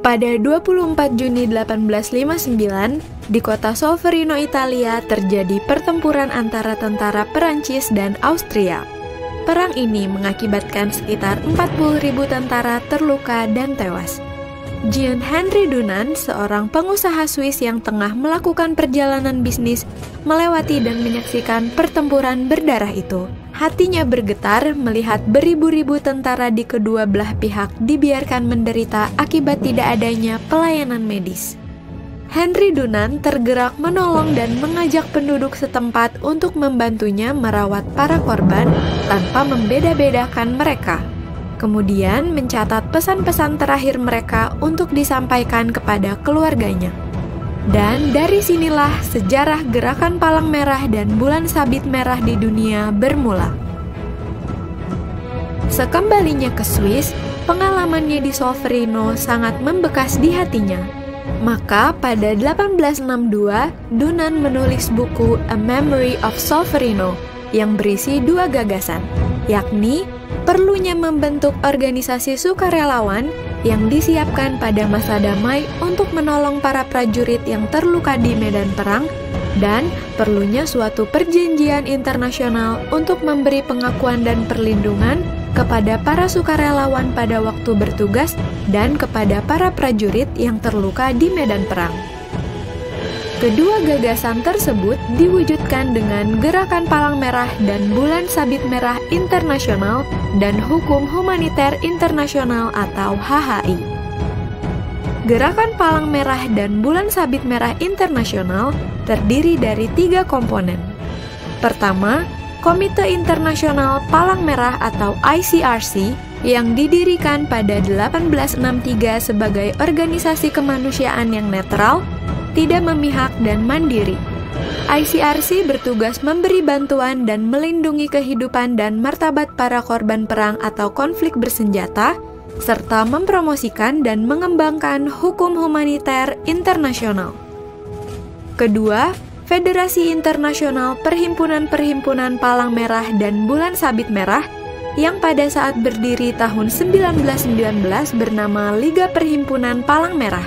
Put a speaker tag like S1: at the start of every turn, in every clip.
S1: Pada 24 Juni 1859, di kota Solferino, Italia, terjadi pertempuran antara tentara Perancis dan Austria. Perang ini mengakibatkan sekitar 40.000 tentara terluka dan tewas. Jean Henry Dunant, seorang pengusaha Swiss yang tengah melakukan perjalanan bisnis, melewati dan menyaksikan pertempuran berdarah itu. Hatinya bergetar melihat beribu-ribu tentara di kedua belah pihak dibiarkan menderita akibat tidak adanya pelayanan medis. Henry Dunant tergerak menolong dan mengajak penduduk setempat untuk membantunya merawat para korban tanpa membeda-bedakan mereka. Kemudian mencatat pesan-pesan terakhir mereka untuk disampaikan kepada keluarganya. Dan dari sinilah sejarah Gerakan Palang Merah dan Bulan Sabit Merah di dunia bermula. Sekembalinya ke Swiss, pengalamannya di Solferino sangat membekas di hatinya. Maka pada 1862, Dunant menulis buku A Memory of Solferino yang berisi dua gagasan, yakni perlunya membentuk organisasi sukarelawan yang disiapkan pada masa damai untuk menolong para prajurit yang terluka di medan perang, dan perlunya suatu perjanjian internasional untuk memberi pengakuan dan perlindungan kepada para sukarelawan pada waktu bertugas dan kepada para prajurit yang terluka di medan perang. Kedua gagasan tersebut diwujudkan dengan Gerakan Palang Merah dan Bulan Sabit Merah Internasional dan Hukum Humaniter Internasional atau HHI. Gerakan Palang Merah dan Bulan Sabit Merah Internasional terdiri dari 3 komponen. Pertama, Komite Internasional Palang Merah atau ICRC yang didirikan pada 1863 sebagai organisasi kemanusiaan yang netral, tidak memihak dan mandiri. ICRC bertugas memberi bantuan dan melindungi kehidupan dan martabat para korban perang atau konflik bersenjata, serta mempromosikan dan mengembangkan hukum humaniter internasional. Kedua, Federasi Internasional Perhimpunan-Perhimpunan Palang Merah dan Bulan Sabit Merah yang pada saat berdiri tahun 1919 bernama Liga Perhimpunan Palang Merah.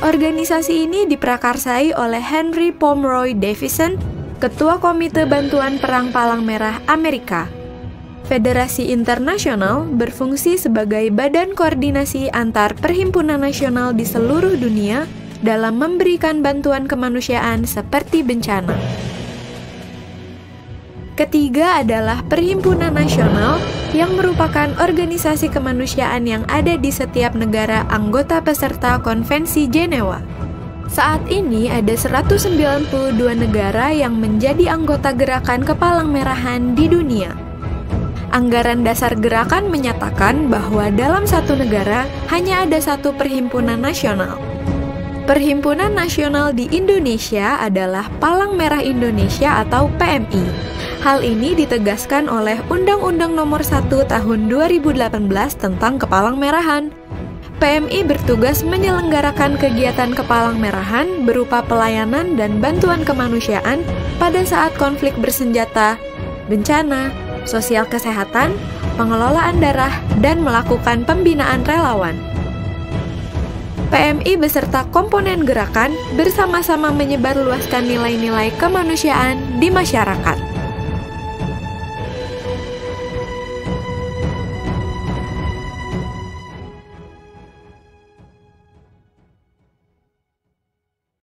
S1: Organisasi ini diprakarsai oleh Henry Pomeroy Davison, Ketua Komite Bantuan Perang Palang Merah Amerika. Federasi Internasional berfungsi sebagai badan koordinasi antar perhimpunan nasional di seluruh dunia dalam memberikan bantuan kemanusiaan seperti bencana. Ketiga adalah Perhimpunan Nasional yang merupakan organisasi kemanusiaan yang ada di setiap negara anggota peserta Konvensi Jenewa. Saat ini ada 192 negara yang menjadi anggota Gerakan Kepalang Merahan di dunia. Anggaran dasar gerakan menyatakan bahwa dalam satu negara hanya ada satu perhimpunan nasional. Perhimpunan Nasional di Indonesia adalah Palang Merah Indonesia atau PMI. Hal ini ditegaskan oleh Undang-Undang Nomor 1 Tahun 2018 tentang Kepalang Merahan. PMI bertugas menyelenggarakan kegiatan Kepalang Merahan berupa pelayanan dan bantuan kemanusiaan pada saat konflik bersenjata, bencana, sosial kesehatan, pengelolaan darah, dan melakukan pembinaan relawan. PMI beserta komponen gerakan bersama-sama menyebarluaskan nilai-nilai kemanusiaan di masyarakat.